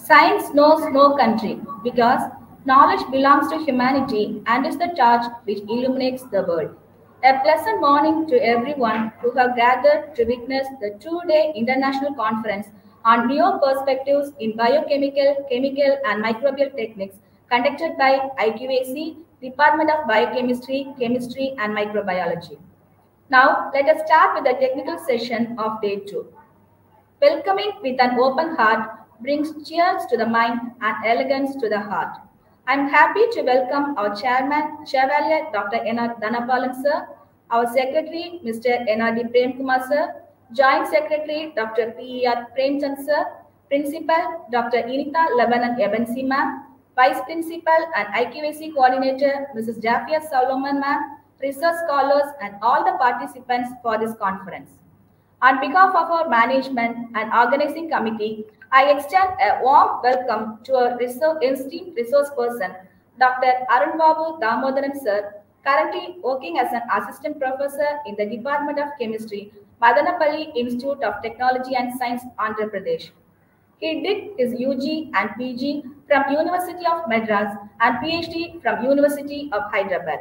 Science knows no country because knowledge belongs to humanity and is the torch which illuminates the world. A pleasant morning to everyone who have gathered to witness the two-day international conference on Neoperspectives in Biochemical, Chemical and Microbial Techniques conducted by IQAC, Department of Biochemistry, Chemistry and Microbiology. Now, let us start with the technical session of day 2. Welcoming with an open heart brings cheers to the mind and elegance to the heart. I am happy to welcome our chairman, Chevalier Dr. N.R. Dhanapalan sir, our secretary, Mr. N.R.D. Premkumar sir, joint secretary, Dr. P.E.R. Premchand sir, principal, Dr. Inita Lebanon Ebensi ma'am, vice principal and IQAC coordinator, Mrs. Jafia Solomon ma'am, research scholars and all the participants for this conference. On behalf of our management and organizing committee, I extend a warm welcome to our esteemed resource person, Dr. Arun Babu Damodaran sir, currently working as an assistant professor in the Department of Chemistry, Madanapalli Institute of Technology and Science, Andhra Pradesh. He did his UG and PG from University of Madras and PhD from University of Hyderabad.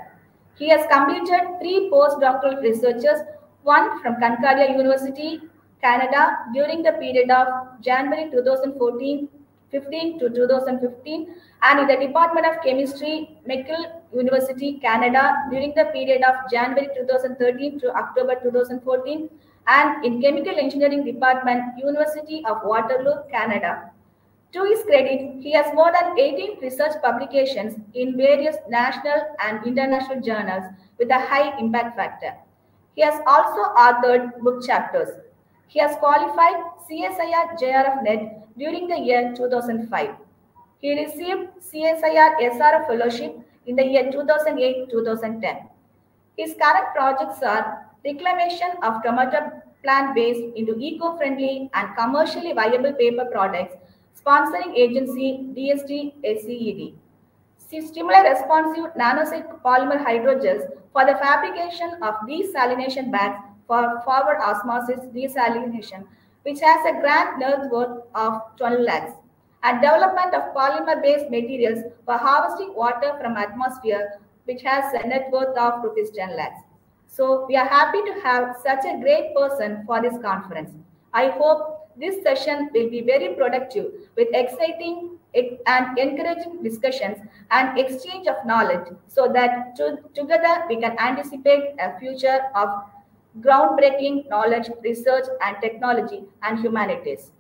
He has completed 3 postdoctoral researches, one from Concordia University, Canada, during the period of January 2014 15 to 2015, and in the Department of Chemistry, McGill University, Canada, during the period of January 2013 to October 2014, and in Chemical Engineering Department, University of Waterloo, Canada. To his credit, he has more than 18 research publications in various national and international journals with a high impact factor. He has also authored book chapters. He has qualified CSIR JRF Net during the year 2005. He received CSIR SRF Fellowship in the year 2008-2010. His current projects are reclamation of tomato plant waste into eco-friendly and commercially viable paper products, sponsoring agency DST SCED. Stimuli responsive nanosecond polymer hydrogels for the fabrication of desalination bags for forward osmosis desalination, which has a grant net worth of 12 lakhs, and development of polymer-based materials for harvesting water from atmosphere, which has a net worth of rupees 10 lakhs. So we are happy to have such a great person for this conference. I hope this session will be very productive with exciting and encouraging discussions and exchange of knowledge so that together we can anticipate a future of groundbreaking knowledge, research and technology and humanities.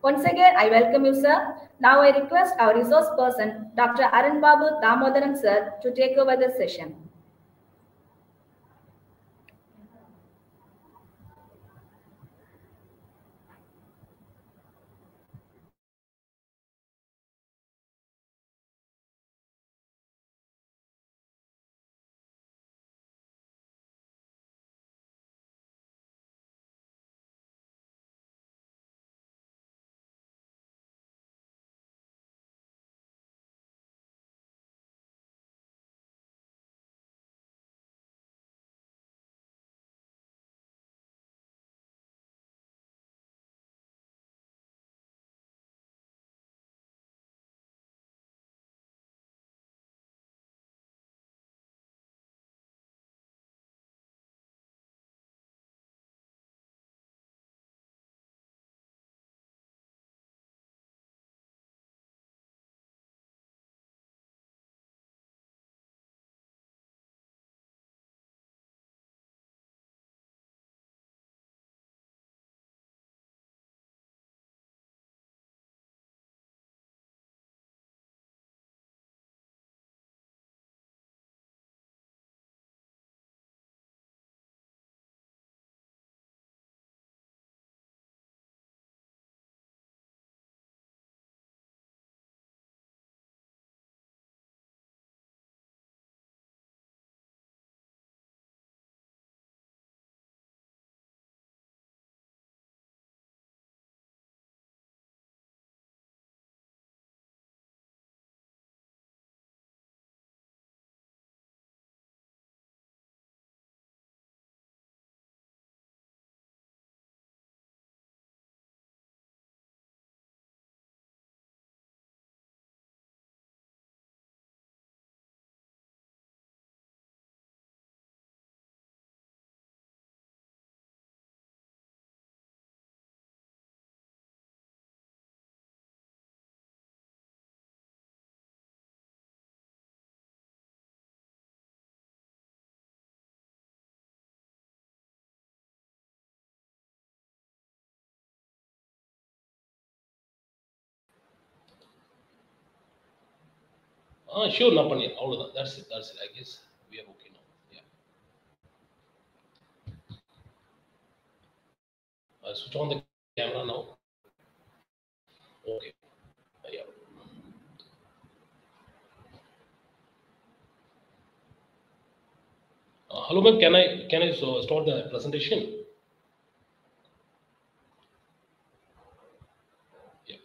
Once again, I welcome you, sir. Now I request our resource person, Dr. Arun Babu Damodaran, sir, to take over the session. Sure, Napani. That's it. That's it. I guess we are okay now. Yeah. Switch on the camera now. Okay. Yeah. Hello, ma'am. Can I start the presentation? Yeah.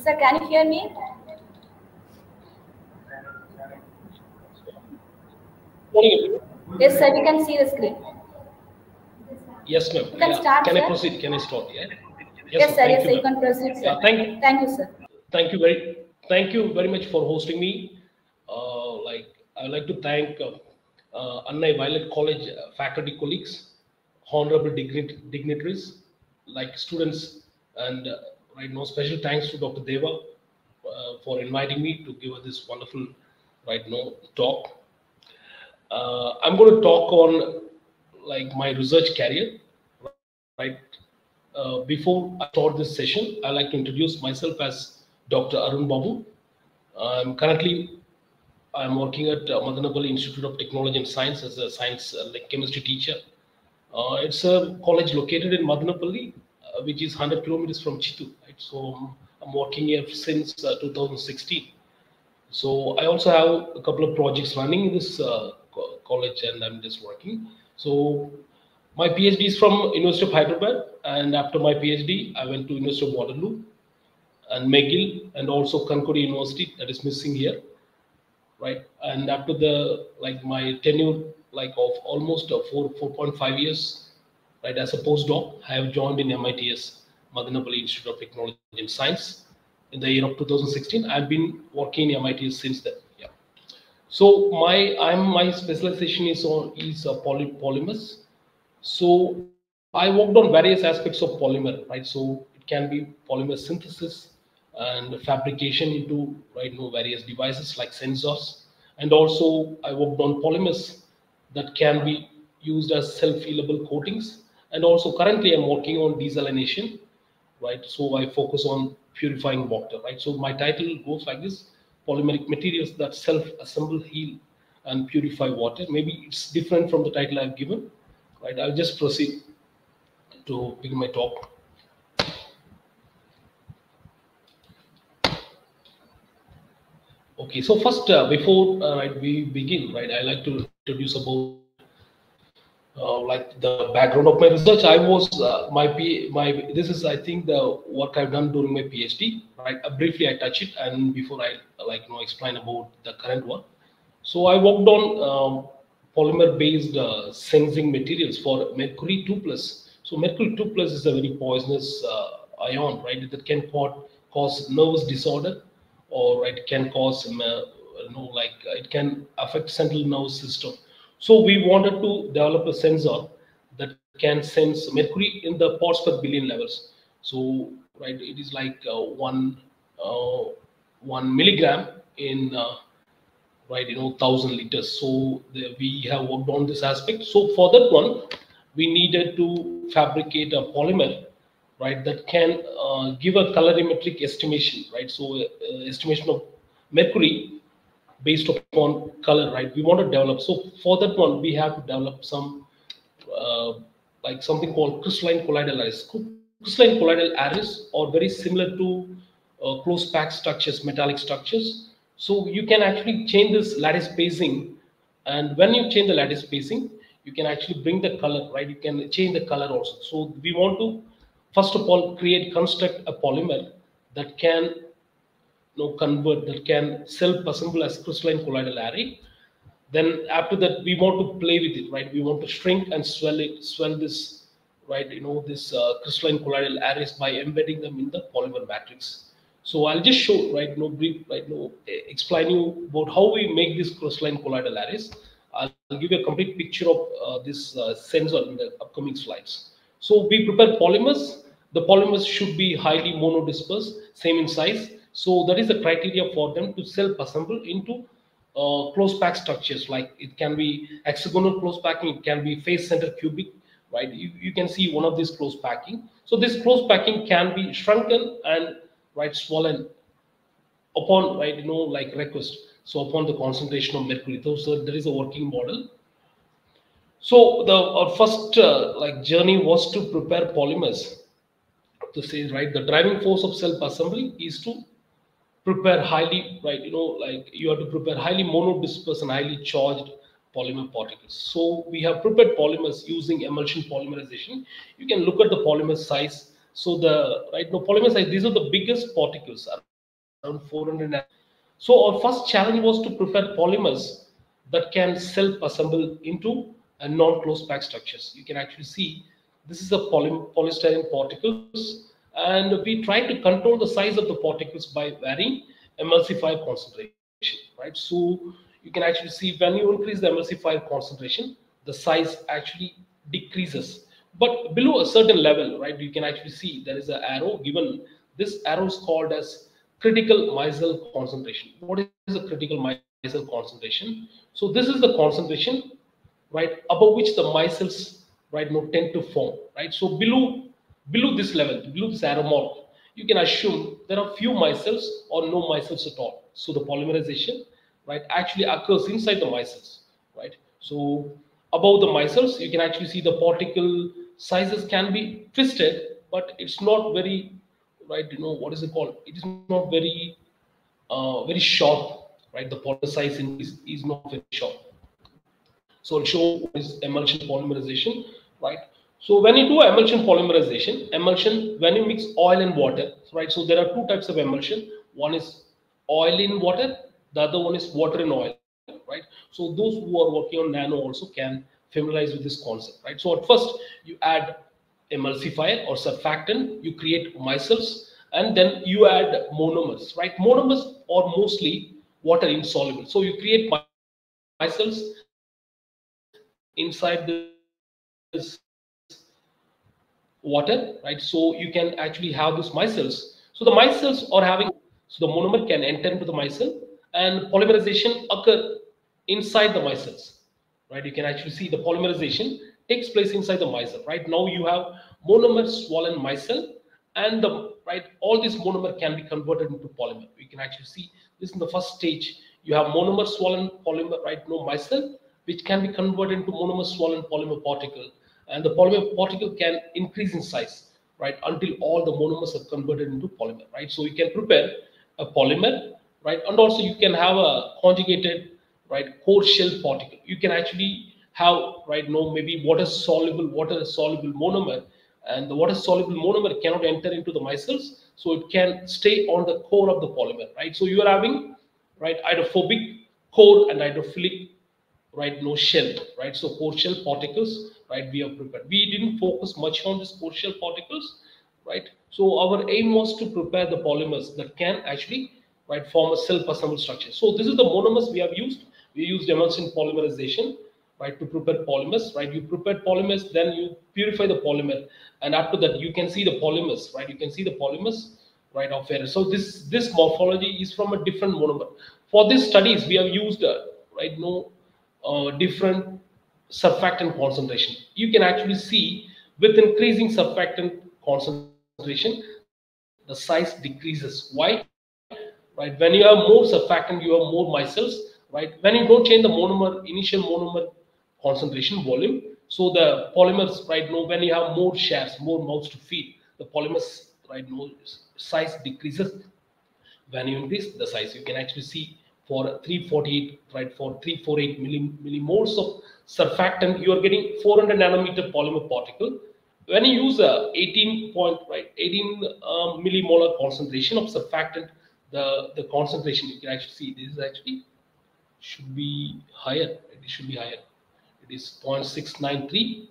Sir, can you hear me? Morning. Yes, sir, we can see the screen. Yes, ma'am. You can start, Can sir. I proceed? Can I start? Yeah. Yes, sir. Yes, sir. Thank you, You can proceed, sir. thank you, sir. thank you very much for hosting me. Like I would like to thank Anna Violet College faculty colleagues, honorable dignitaries, like students, and right now special thanks to Dr. Deva for inviting me to give us this wonderful right now talk. I'm going to talk on like my research career, right? Before I start this session, I'd like to introduce myself as Dr. Arun Babu. Currently I'm working at Madanapalli Institute of Technology and Science as a science like chemistry teacher. It's a college located in Madanapalli, which is 100 kilometers from Chittoor. Right? So I'm working here since 2016. So I also have a couple of projects running in this college, and I'm just working. So my PhD is from University of Hyderabad, and after my PhD, I went to University of Waterloo and McGill, and also Concordia University that is missing here, right? And after the like my tenure like of almost 4.5 years, right, as a postdoc, I have joined in MITS, Madanapalli Institute of Technology and Science, in the year of 2016. I've been working in MITS since then. Yeah. So my specialization is polymers. So I worked on various aspects of polymer, right? So it can be polymer synthesis and fabrication into various devices like sensors, and also I worked on polymers that can be used as self-healable coatings, and also currently I'm working on desalination, right? So I focus on purifying water, right? So my title goes like this: polymeric materials that self-assemble, heal, and purify water. Maybe it's different from the title I've given, right? I'll just proceed to begin my talk. Okay, so first, before we begin, right, I like to introduce about like the background of my research. I was my this is I think the work I've done during my PhD. Right, briefly I touch it, and before I explain about the current work. So I worked on polymer-based sensing materials for mercury 2 plus. So mercury 2 plus is a very poisonous ion, right? That can cause nervous disorder, or it can cause it can affect central nervous system. So we wanted to develop a sensor that can sense mercury in the parts per billion levels. So right, it is like 1 milligram in 1,000 liters. So we have worked on this aspect. So for that one, we needed to fabricate a polymer, right, that can give a colorimetric estimation, right? So estimation of mercury based upon color, right? We want to develop. So for that one, we have to develop some uh, like something called crystalline colloidal arrays. Crystalline colloidal arrays are very similar to close packed structures, metallic structures. So you can actually change this lattice spacing, and when you change the lattice spacing, you can actually bring the color, right? You can change the color also. So we want to first of all construct a polymer that can convert, that can self-assemble as crystalline colloidal array. Then after that, we want to play with it, right? We want to shrink and swell this, right? This crystalline colloidal arrays by embedding them in the polymer matrix. So I'll just show, right, no brief, right, no explain you about how we make this crystalline colloidal arrays. I'll give you a complete picture of this sensor in the upcoming slides. So we prepare polymers. The polymers should be highly monodisperse, same in size. So that is the criteria for them to self-assemble into close pack structures. Like it can be hexagonal close packing, it can be face center cubic, right? You can see one of these close packing. So this close packing can be shrunken and right swollen upon, right, like request. So upon the concentration of mercury. So there is a working model. So the our first like journey was to prepare polymers. To say, right, the driving force of self assembly is to prepare highly, right, like you have to prepare highly monodisperse and highly charged polymer particles. So we have prepared polymers using emulsion polymerization. You can look at the polymer size. So the, right, no, polymer size, these are the biggest particles, around 400 nanometers. So our first challenge was to prepare polymers that can self-assemble into a non-closed pack structures. You can actually see this is a polystyrene particles, and we try to control the size of the particles by varying emulsifier concentration, right? So you can actually see when you increase the emulsifier concentration, the size actually decreases. But below a certain level, right, you can actually see there is an arrow given. This arrow is called as critical micelle concentration. What is a critical micelle concentration? So this is the concentration, right, above which the micelles, right, tend to form, right? So below this level, below this arrow mark, you can assume there are few micelles or no micelles at all. So the polymerization, right, actually occurs inside the micelles, right? So above the micelles, you can actually see the particle sizes can be twisted, but it's not very, right, what is it called? It is not very sharp, right? The polymer size increase is not very sharp. So I'll show what is emulsion polymerization, right? So when you do emulsion polymerization, emulsion, when you mix oil and water, right? So there are two types of emulsion. One is oil in water, the other one is water in oil, right? So those who are working on nano also can familiarize with this concept, right? So at first you add emulsifier or surfactant, you create micelles, and then you add monomers, right? Monomers are mostly water insoluble. So you create micelles inside this water, right? So you can actually have these micelles. So the micelles are having monomer. So the monomer can enter into the micelle, and polymerization occur inside the micelles, right? You can actually see the polymerization takes place inside the micelle, right? Now you have monomer swollen micelle, and the, right, all this monomer can be converted into polymer. You can actually see this in the first stage. You have monomer swollen polymer, right, no micelle, which can be converted into monomer swollen polymer particle, and the polymer particle can increase in size, right, until all the monomers are converted into polymer, right? So you can prepare a polymer, right, and also you can have a conjugated, right, core shell particle. You can actually have, right, maybe water soluble monomer, and the water soluble monomer cannot enter into the micelles, so it can stay on the core of the polymer, right? So you are having, right, hydrophobic core and hydrophilic, right, no shell, right? So core shell particles, right, we have prepared. We didn't focus much on this core shell particles, right? So our aim was to prepare the polymers that can actually, right, form a self-assembled structure. So this is the monomers we have used. We used emulsion polymerization, right, to prepare polymers, right? You prepare polymers, then you purify the polymer, and after that you can see the polymers, right? You can see the polymers, right, of error. So this morphology is from a different monomer. For these studies we have used, right, different surfactant concentration. You can actually see with increasing surfactant concentration, the size decreases. Why? Right, when you have more surfactant, you have more micelles, right? When you don't change the monomer, initial monomer concentration volume, so the polymers, right, when you have more shares, more mouths to feed, the polymers, right, size decreases. When you increase the size, you can actually see for 348, right, for 348 millimoles of surfactant, you are getting 400 nanometer polymer particle. When you use a 18 point, right, 18 millimolar concentration of surfactant, the concentration, you can actually see this is actually should be higher. It should be higher. It is 0.693,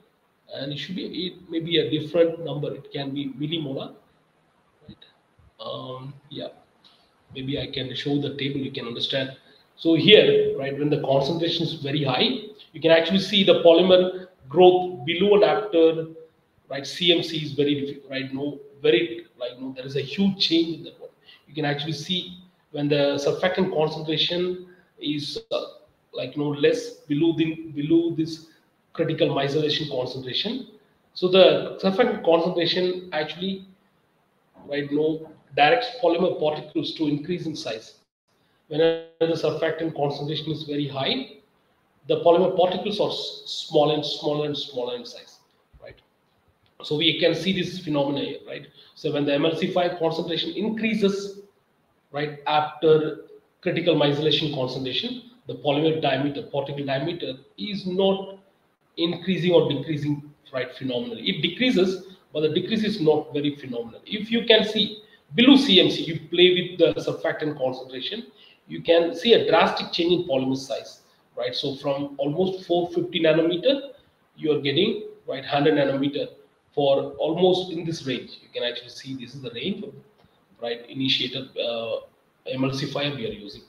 and it should be, it may be a different number. It can be millimolar, right? Yeah. maybe I can show the table, you can understand. So here, right, when the concentration is very high, you can actually see the polymer growth below and after, right? CMC is very difficult, right? No, very like no, there is a huge change in that one. You can actually see when the surfactant concentration is like no less below this critical micellation concentration. So the surfactant concentration actually, right, no, directs polymer particles to increase in size. Whenever the surfactant concentration is very high, the polymer particles are smaller and smaller and smaller in size, right? So we can see this phenomena here, right? So when the MLC5 concentration increases, right, after critical micellation concentration, the polymer diameter, particle diameter is not increasing or decreasing, right, phenomenally. It decreases, but the decrease is not very phenomenal. If you can see below CMC, you play with the surfactant concentration, you can see a drastic change in polymer size, right? So from almost 450 nanometer, you are getting, right, 100 nanometer for almost in this range. You can actually see this is the range of, right, initiated emulsifier we are using,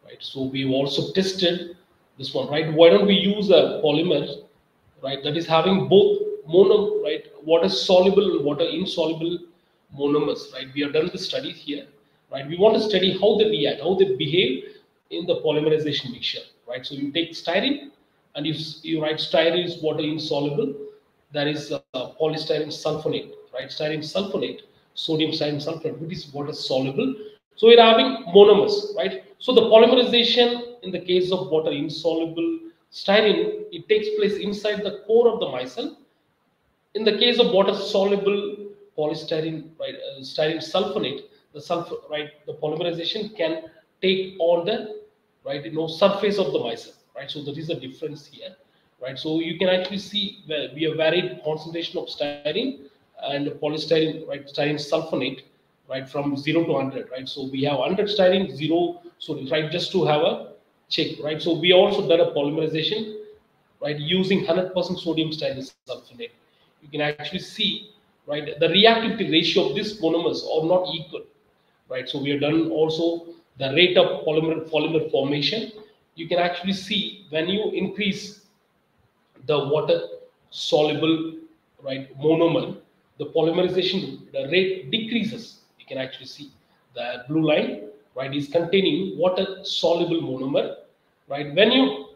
right? So we've also tested this one, right? Why don't we use a polymer, right, that is having both mono, right, water soluble and water insoluble monomers, right? We have done the studies here, right? We want to study how they react, how they behave in the polymerization mixture, right? So you take styrene and you write styrene is water insoluble, there is polystyrene sulfonate, right? Styrene sulfonate, sodium styrene sulfonate, which is water soluble. So we're having monomers, right? So the polymerization in the case of water insoluble styrene, it takes place inside the core of the micelle. In the case of water soluble polystyrene, right, styrene sulfonate, the sulfur, right, the polymerization can take on the, right, surface of the micelle, right? So that is the difference here, right? So you can actually see where we have varied concentration of styrene and polystyrene, right, styrene sulfonate, right, from 0 to 100, right? So we have 100 styrene, 0, so right, just to have a check, right? So we also done a polymerization, right, using 100% sodium styrene sulfonate. You can actually see, right, the reactivity ratio of these monomers are not equal, right? So we have done also the rate of polymer formation. You can actually see when you increase the water soluble, right, monomer, the polymerization, the rate decreases. You can actually see the blue line, right, is containing water soluble monomer, right? When you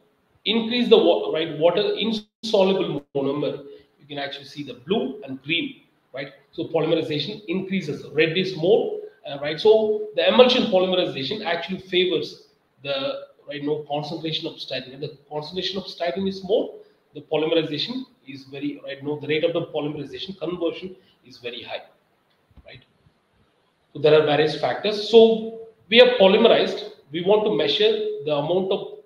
increase the right, water insoluble monomer, you can actually see the blue and green, right? So polymerization increases, red is more, right? So the emulsion polymerization actually favors the, right, no, concentration of styrene. When the concentration of styrene is more, the polymerization is very, right, no, the rate of the polymerization conversion is very high, right? So there are various factors. So we have polymerized. We want to measure the amount of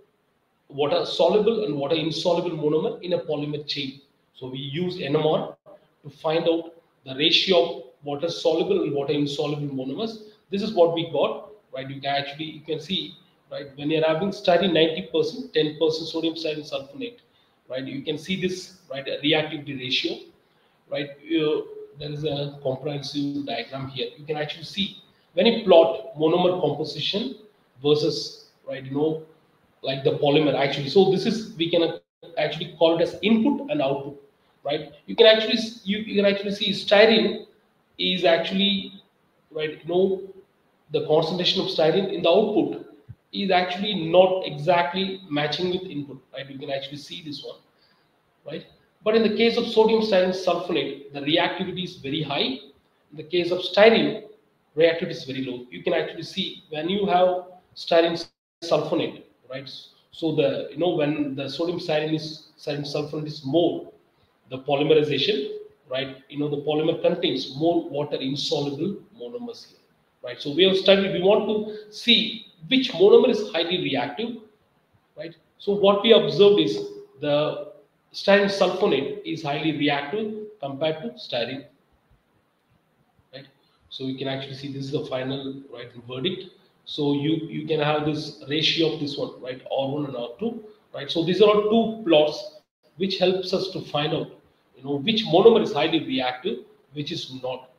water soluble and water insoluble monomer in a polymer chain. So we use NMR to find out the ratio of water soluble and water insoluble monomers. This is what we got, right? You can see, right, when you're having styrene 90%, 10% sodium styrene sulfonate, right? You can see this, right, reactivity ratio, right? There is a comprehensive diagram here. You can actually see when you plot monomer composition versus, right, like the polymer actually. So this is, we can actually call it as input and output, right? You can actually see styrene is actually, right, the concentration of styrene in the output is actually not exactly matching with input, right? You can actually see this one, right? But in the case of sodium styrene sulfonate, the reactivity is very high. In the case of styrene, reactivity is very low. You can actually see when you have styrene sulfonate, right? So the, when the styrene sulfonate is more, the polymerization, right? The polymer contains more water insoluble monomers here, right? So we have studied. We want to see which monomer is highly reactive, right? So what we observed is the styrene sulfonate is highly reactive compared to styrene, right? So you can actually see this is the final, right, verdict. So you can have this ratio of this one, right, R1 and R2, right? So these are all two plots which helps us to find out, which monomer is highly reactive, which is not.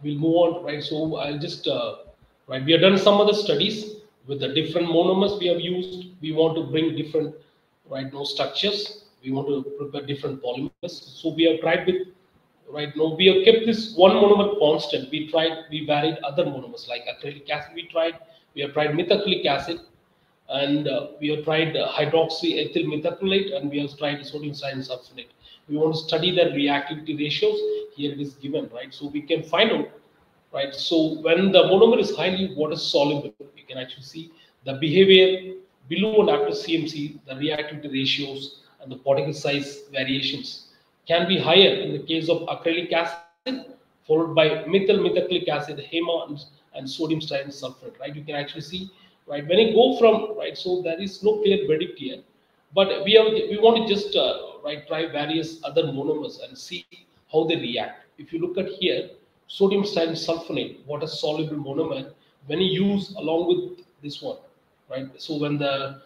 we'll move on, right? So I'll just right. We have done some other studies with the different monomers we have used. We want to bring different right now structures. We want to prepare different polymers. So we have tried with right now we have kept this one monomer constant. We varied other monomers like acrylic acid. We have tried methacrylic acid, and we have tried hydroxyethyl methacrylate, and we have tried sodium sulfonate. We want to study their reactivity ratios. Here it is given, right? So we can find out, right? So when the monomer is highly water soluble, you can actually see the behavior below and after CMC, the reactivity ratios and the particle size variations can be higher in the case of acrylic acid, followed by methacrylic acid, HEMA, and sodium styrene sulfate, right? You can actually see, right, when you go from, right, so there is no clear verdict here, but we want to just right, try various other monomers and see how they react. If you look at here, sodium styrene sulfonate, water soluble monomer, when you use along with this one, right? So when the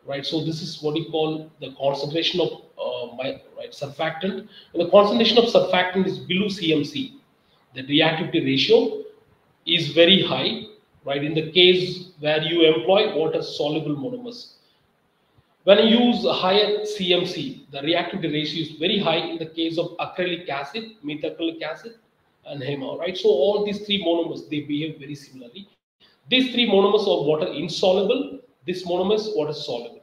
right, so this is what you call the concentration of right, surfactant. When the concentration of surfactant is below CMC, the reactivity ratio is very high, right? In the case where you employ water soluble monomers, when you use a higher CMC, the reactivity ratio is very high in the case of acrylic acid, methacrylic acid, and HEMA, right? So all these three monomers, they behave very similarly. These three monomers are water insoluble. This monomer is water soluble,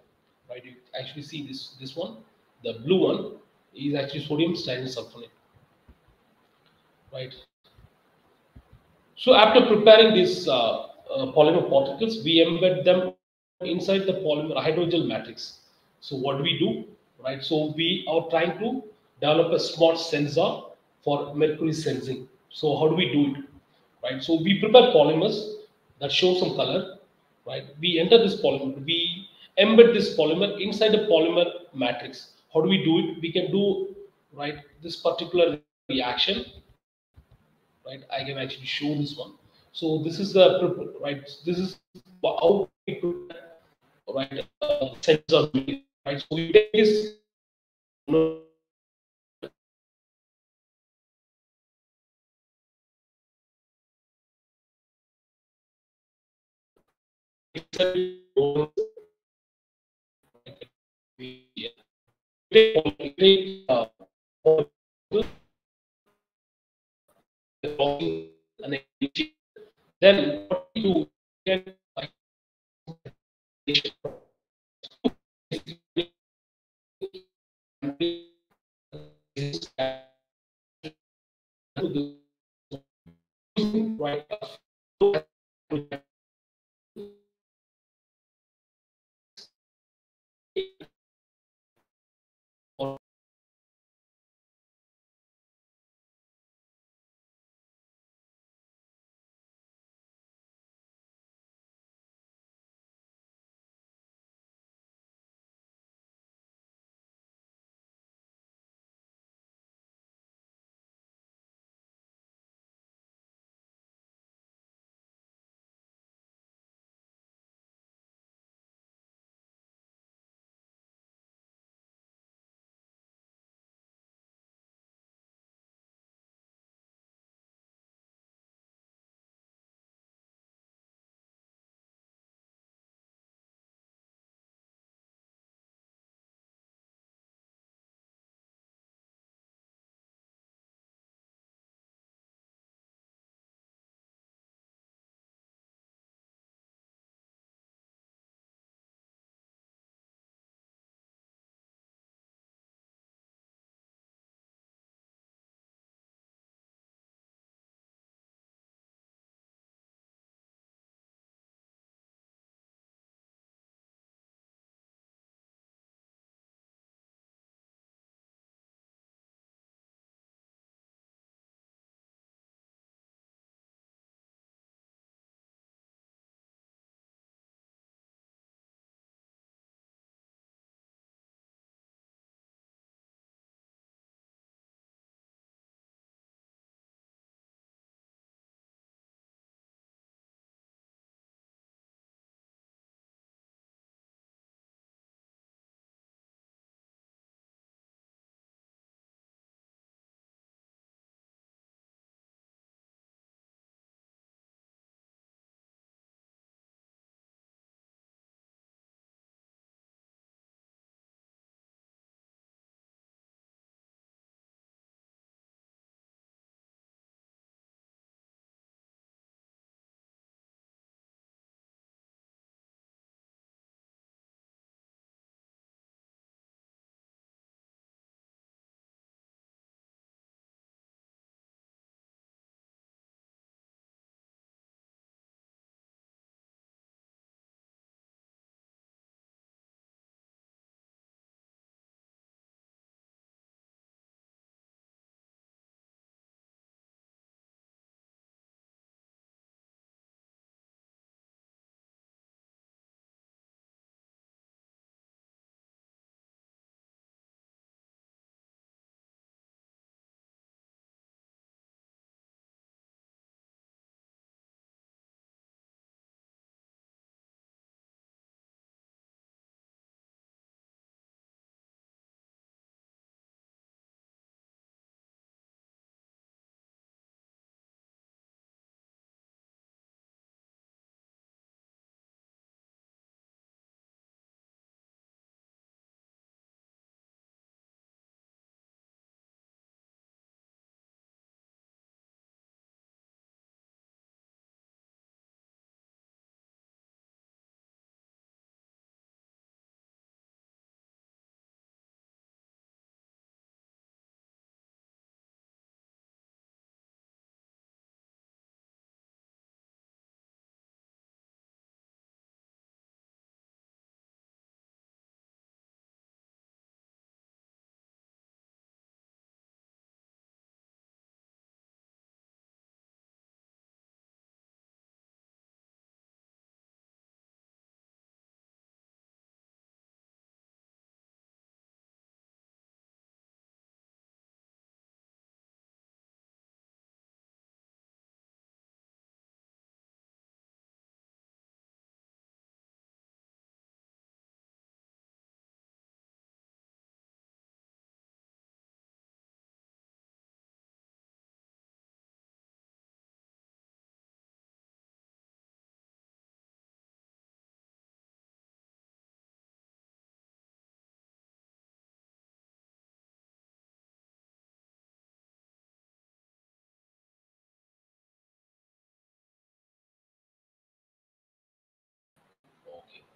right? You actually see this one, the blue one is actually sodium styrene sulfonate, right? So after preparing these polymer particles, we embed them inside the polymer hydrogel matrix. So what do we do, right? So we are trying to develop a smart sensor for mercury sensing. So how do we do it, right? So we prepare polymers that show some color, right? We enter this polymer, we embed this polymer inside the polymer matrix. How do we do it? We can do, right, this particular reaction, right? I can actually show this one. So this is the right, this is how we prepare, right, sensors made, right? So we take this then what we do, we can right,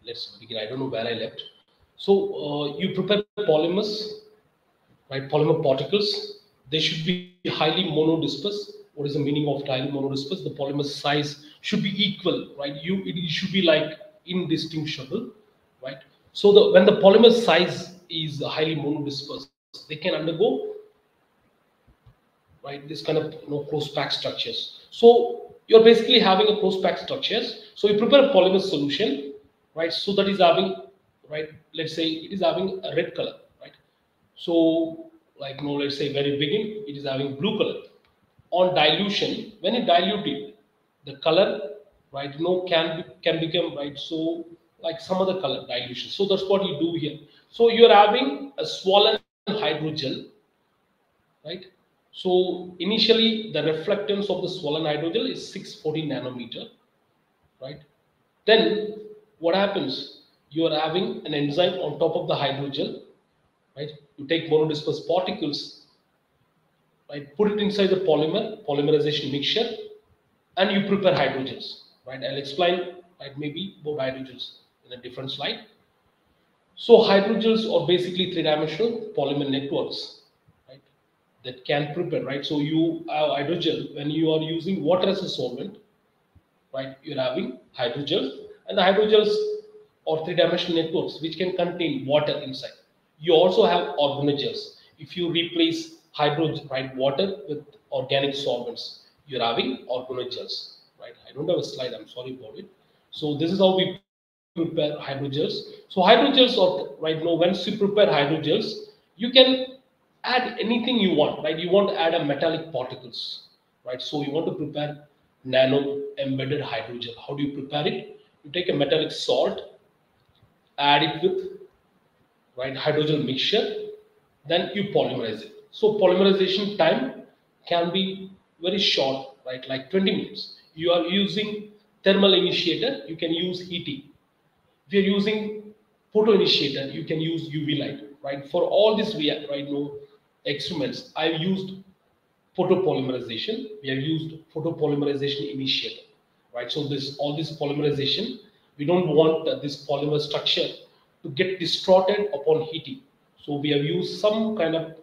let's begin. I don't know where I left. So you prepare polymers, right? Polymer particles. They should be highly monodisperse. What is the meaning of highly monodisperse? The polymer size should be equal, right? It should be like indistinguishable, right? So when the polymer size is highly monodispersed, they can undergo, right, this kind of close pack structures. So you're basically having a close pack structures. So you prepare a polymer solution, right? So that is having, right, let's say it is having a red color, right? So like let's say very begin, it is having blue color. On dilution, when you dilute it, the color, right, can become, right, so like some other color dilution. So that's what you do here. So you're having a swollen hydrogel, right? So initially the reflectance of the swollen hydrogel is 640 nanometer, right? Then what happens? You are having an enzyme on top of the hydrogel, right? You take monodisperse particles, right? Put it inside the polymerization mixture, and you prepare hydrogels, right? I'll explain, right, maybe about hydrogels in a different slide. So hydrogels are basically three-dimensional polymer networks, right, that can prepare, right? So you have hydrogel when you are using water as a solvent, right? You're having hydrogels, and the hydrogels are three-dimensional networks which can contain water inside. You also have organogels. If you replace right, water with organic solvents, you're having organogels, right? I don't have a slide. I'm sorry about it. So this is how we prepare hydrogels. So hydrogels are, right now, once you prepare hydrogels, you can add anything you want, right? You want to add a metallic particles, right? So you want to prepare nano embedded hydrogel. How do you prepare it? You take a metallic salt, add it with, right, hydrogel mixture, then you polymerize it. So polymerization time can be very short, right, like 20 minutes. You are using thermal initiator, you can use heating. If you're using photo initiator, you can use UV light, right? For all these, right, experiments, I've used photopolymerization. We have used photopolymerization initiator, right? So all this polymerization, we don't want this polymer structure to get distorted upon heating. So we have used some kind of,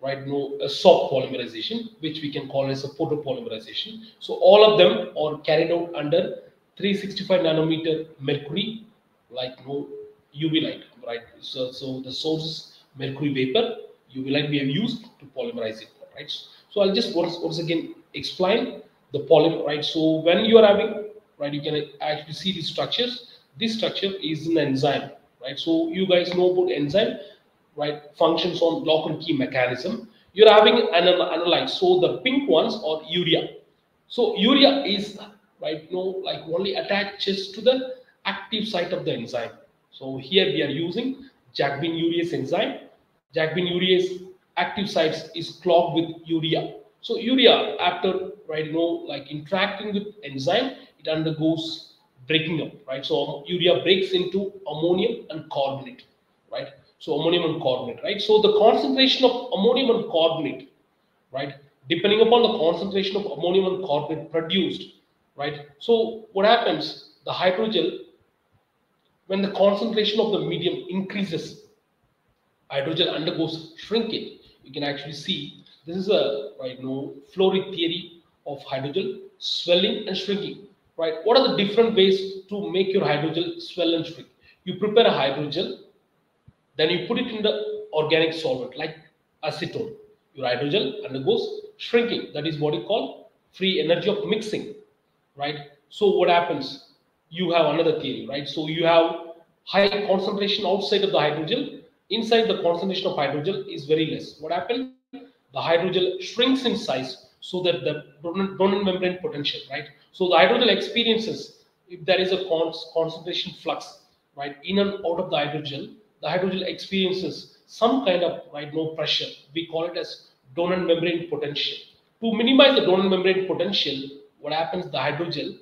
right, a soft polymerization, which we can call as a photopolymerization. So all of them are carried out under 365 nanometer mercury, like UV light, right? So the source is mercury vapor. UV light we have used to polymerize it, right? So I'll just once again explain the polymer, right? So when you are having, right, you can actually see these structures. This structure is an enzyme, right? So you guys know about enzyme, right? Functions on lock and key mechanism. You're having an analyte. So the pink ones are urea. So urea is, right, like only attaches to the active site of the enzyme. So here we are using Jagbin urease enzyme. Jagbin urease active sites is clogged with urea. So urea, after, right, like interacting with enzyme, it undergoes breaking up, right? So urea breaks into ammonium and carbonate, right? So ammonium and carbonate, right? So the concentration of ammonium and carbonate, right, depending upon the concentration of ammonium and carbonate produced, right? So what happens? The hydrogel, when the concentration of the medium increases, hydrogel undergoes shrinkage. You can actually see this is a, right, Flory theory of hydrogel swelling and shrinking. Right? What are the different ways to make your hydrogel swell and shrink? You prepare a hydrogel, then you put it in the organic solvent like acetone. Your hydrogel undergoes shrinking. That is what you call free energy of mixing, right? So what happens? You have another theory, right? So you have high concentration outside of the hydrogel. Inside, the concentration of hydrogel is very less. What happens? The hydrogel shrinks in size so that the donor membrane potential, right? So the hydrogel experiences, if there is a concentration flux, right, in and out of the hydrogel experiences some kind of, right, pressure. We call it as donor membrane potential. To minimize the donor membrane potential, what happens? The hydrogel,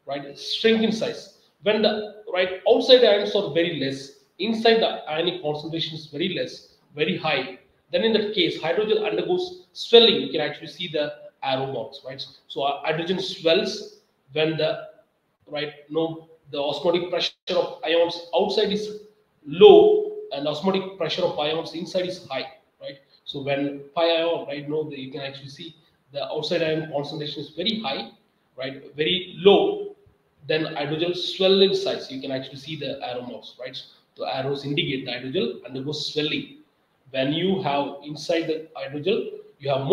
right, shrink in size. When the, right, outside ions are very less, inside the ionic concentration is very less, very high, then in that case, hydrogel undergoes swelling. You can actually see the arrow marks, right? So hydrogen swells when the, right, the osmotic pressure of ions outside is low and osmotic pressure of ions inside is high, right? So when pi ion, right, you can actually see the outside ion concentration is very high, right, very low, then hydrogel swell in size. You can actually see the arrow marks, right? The arrows indicate the hydrogel undergoes swelling. When you have inside the hydrogel, you have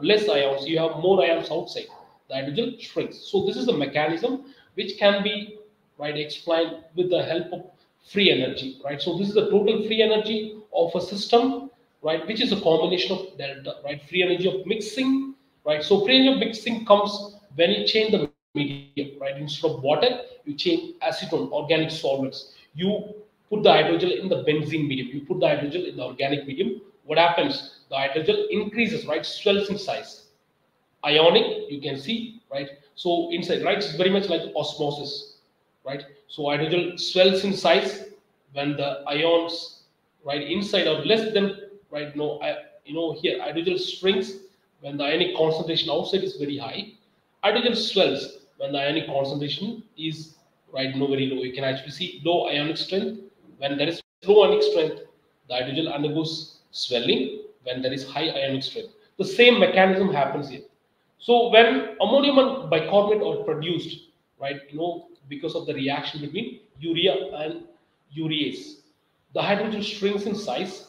less ions, you have more ions outside. The hydrogel shrinks. So this is the mechanism which can be, right, explained with the help of free energy, right? So this is the total free energy of a system, right, which is a combination of delta, right? Free energy of mixing, right? So free energy of mixing comes when you change the medium, right? Instead of water, you change acetone, organic solvents. You put the hydrogel in the benzene medium. You put the hydrogel in the organic medium. What happens? The hydrogel increases, right? Swells in size. Ionic, you can see, right? So inside, right? It's very much like osmosis, right? So hydrogel swells in size when the ions, right, inside are less than, right? Here hydrogel shrinks when the ionic concentration outside is very high. Hydrogen swells when the ionic concentration is, right, very low. You can actually see low ionic strength. When there is low ionic strength, the hydrogen undergoes swelling. When there is high ionic strength, the same mechanism happens here. So when ammonium and bicarbonate are produced, right, because of the reaction between urea and urease, the hydrogen shrinks in size,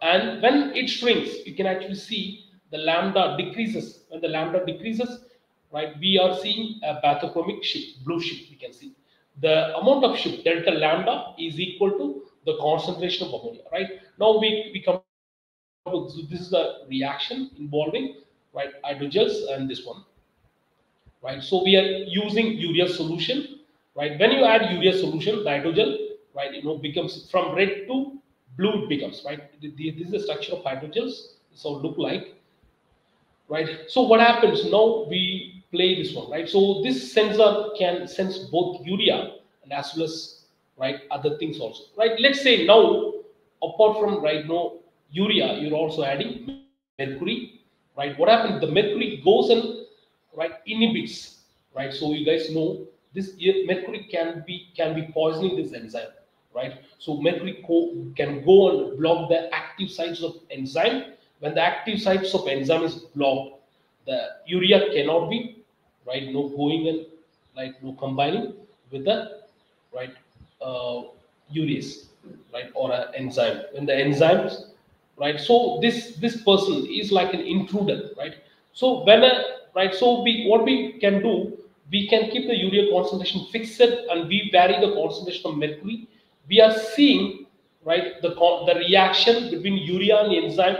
and when it shrinks, you can actually see the lambda decreases. When the lambda decreases, right, we are seeing a bathochromic shift, blue shift. We can see the amount of shift delta lambda is equal to the concentration of ammonia. Right now, we come to, so this is the reaction involving, right, hydrogels and this one, right? So we are using urea solution, right? When you add urea solution, the hydrogel, right, becomes from red to blue. It becomes, right. This is the structure of hydrogels. So look like, right. So what happens now? We play this one, right? So this sensor can sense both urea and as well as, right, other things also, right? Let's say now, apart from, right, urea, you're also adding mercury, right? What happens? The mercury goes and, right, inhibits, right? So you guys know this mercury can be poisoning this enzyme, right? So mercury can go and block the active sites of enzyme. When the active sites of enzyme is blocked, the urea cannot be, right, going and, like, combining with the, right, uh, urease, right, or an enzyme. When the enzymes, right, so this person is like an intruder, right? So when a, right, so we, what we can do, we can keep the urea concentration fixed and we vary the concentration of mercury. We are seeing, right, the reaction between urea and enzyme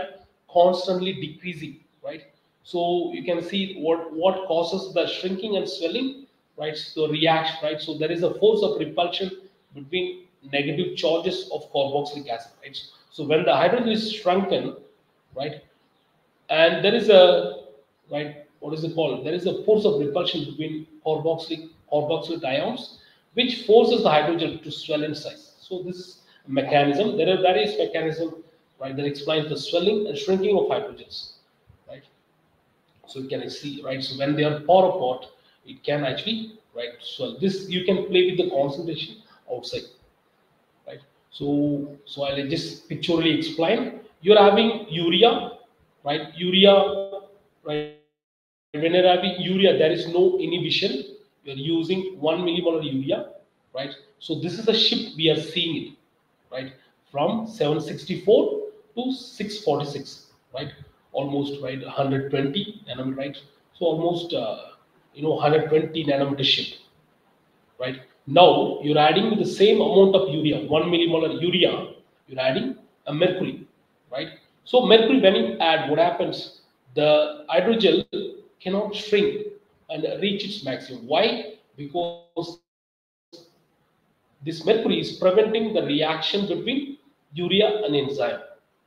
constantly decreasing, right? So you can see what causes the shrinking and swelling, right? So reaction, right? So there is a force of repulsion between negative charges of carboxylic acid, right? So when the hydrogen is shrunken, right, and there is a, right, what is it called? There is a force of repulsion between carboxylate ions, which forces the hydrogen to swell in size. So this is a mechanism. There are various mechanisms, right, that explains the swelling and shrinking of hydrogens, right? So you can see, right, so when they are far apart, it can actually, right, swell. This you can play with the concentration outside, right? So I'll just pictorially explain. You're having urea, right? Urea, right? When you're having urea, there is no inhibition. You're using 1 millimolar urea, right? So this is the shift we are seeing it, right? From 764 to 646, right? Almost, right, 120 nanometer, right? So almost 120 nanometer shift, right? Now you're adding with the same amount of urea, 1 millimolar urea, you're adding a mercury, right? So mercury, when you add, what happens? The hydrogel cannot shrink and reach its maximum. Why? Because this mercury is preventing the reaction between urea and enzyme.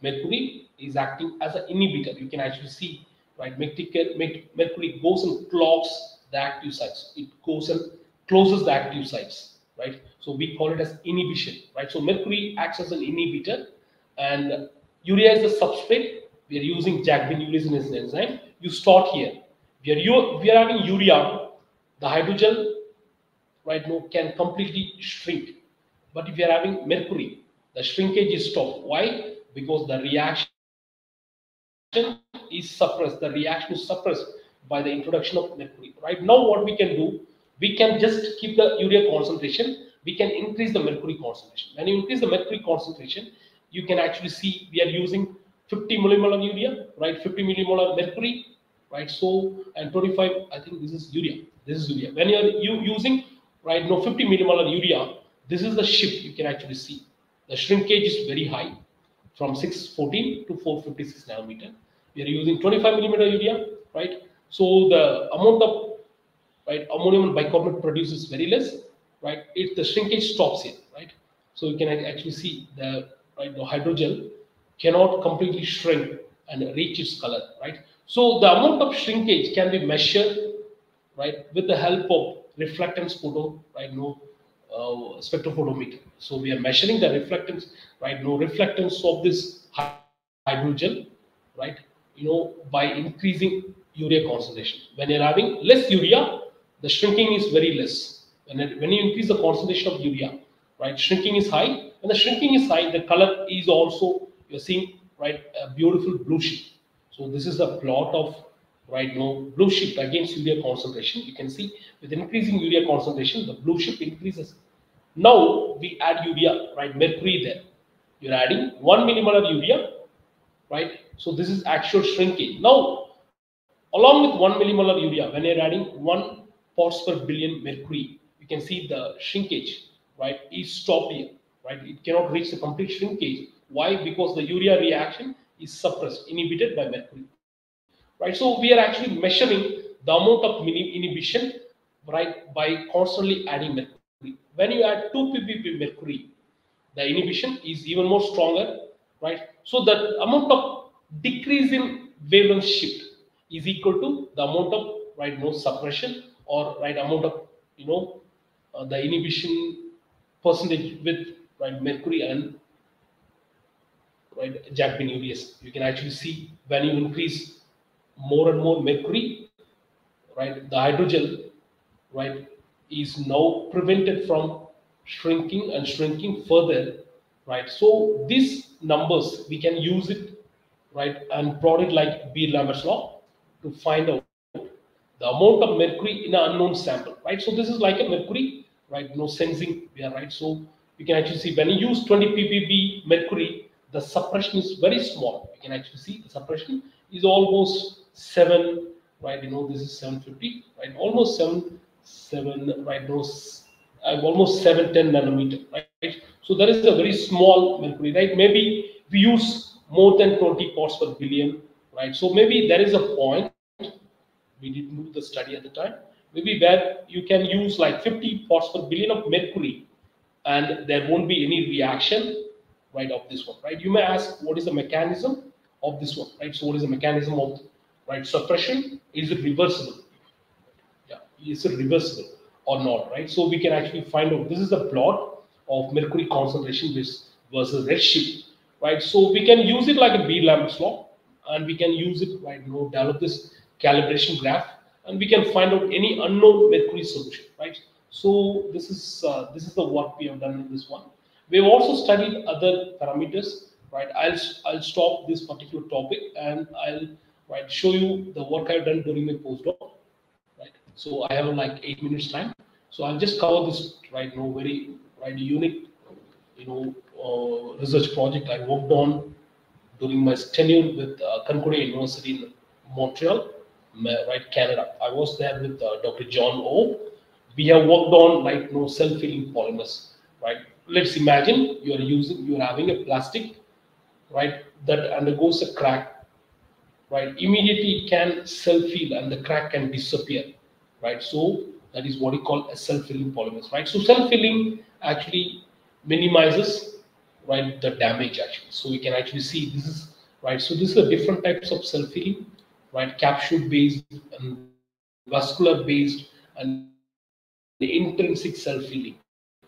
Mercury is acting as an inhibitor. You can actually see, right? Mercury goes and clogs the active sites. It goes and closes the active sites, right? So we call it as inhibition, right? So mercury acts as an inhibitor, and urea is the substrate. We are using jagbin-urease as an enzyme. You start here. We are having urea. The hydrogel, right, no, can completely shrink. But if you are having mercury, the shrinkage is stopped. Why? Because the reaction is suppressed. The reaction is suppressed by the introduction of mercury. Right now, what we can do, we can just keep the urea concentration. We can increase the mercury concentration. When you increase the mercury concentration, you can actually see we are using 50 millimolar urea, right? 50 millimolar mercury, right? So, and 25, I think this is urea. This is urea. When you using, right, no, 50 millimolar urea, this is the shift you can actually see. The shrinkage is very high from 614 to 456 nanometer. We are using 25 millimeter urea, right? So the amount of, right, ammonium and bicarbonate produces very less, right? If the shrinkage stops here, right? So you can actually see the, right, the hydrogel cannot completely shrink and reach its color, right? So the amount of shrinkage can be measured, right, with the help of reflectance photo, right, no, spectrophotometer. So we are measuring the reflectance, right, no, reflectance of this hydrogel, right, by increasing urea concentration. When you're having less urea, the shrinking is very less. When you increase the concentration of urea, right, shrinking is high. When the shrinking is high, the color is also, you're seeing, right, a beautiful blue shift. So this is the plot of, right, no, blue shift against urea concentration. You can see with increasing urea concentration, the blue shift increases. Now we add urea, right, mercury there. You're adding 1 millimolar urea, right? So this is actual shrinkage. Now, along with 1 millimolar urea, when you're adding 1 parts per billion mercury, you can see the shrinkage, right, is stopped here, right? It cannot reach the complete shrinkage. Why? Because the urea reaction is suppressed, inhibited by mercury, right? So we are actually measuring the amount of inhibition, right, by constantly adding mercury. When you add 2 ppb mercury, the inhibition is even more stronger, right? So the amount of decrease in wavelength shift is equal to the amount of, right, no, suppression, or, right, amount of, the inhibition percentage with, right, mercury and, right, jacbin-urease. You can actually see when you increase more and more mercury, right, the hydrogel, right, is now prevented from shrinking further, right? So these numbers we can use it, right, and plot it like Beer-Lambert's law to find out the amount of mercury in an unknown sample, right? So this is like a mercury, right, no, sensing, yeah, right? So you can actually see when you use 20 ppb mercury, the suppression is very small. You can actually see the suppression is almost 7, right? This is 750, right? Almost 7, right? Almost 710 nanometer, right? So there is a very small mercury, right? Maybe we use more than 20 parts per billion, right? So maybe there is a point, we didn't do the study at the time, maybe where you can use like 50 parts per billion of mercury and there won't be any reaction, right, of this one, right? You may ask what is the mechanism of this one, right? So what is the mechanism of, right, suppression? Is it reversible? Yeah, is it reversible or not, right? So we can actually find out. This is the plot of mercury concentration versus redshift, right? So we can use it like a Beer-Lambert's law, and we can use it, right, develop this calibration graph, and we can find out any unknown mercury solution, right? So this is the work we have done in this one. We have also studied other parameters, right? I'll stop this particular topic and I'll, right, show you the work I've done during my postdoc, right? So I have like 8 minutes time. So I'll just cover this, right, very, right, unique, research project I worked on during my tenure with Concordia University in Montreal, right, Canada. I was there with Dr. John O. We have worked on, like, self-healing polymers, right? Let's imagine you're having a plastic, right, that undergoes a crack, right? Immediately it can self-heal and the crack can disappear, right? So that is what we call a self-healing polymers, right? So self-healing actually minimizes, right, the damage actually. So we can actually see this is, right. So these are different types of self-healing, right? Capsule based and vascular based and the intrinsic self-healing,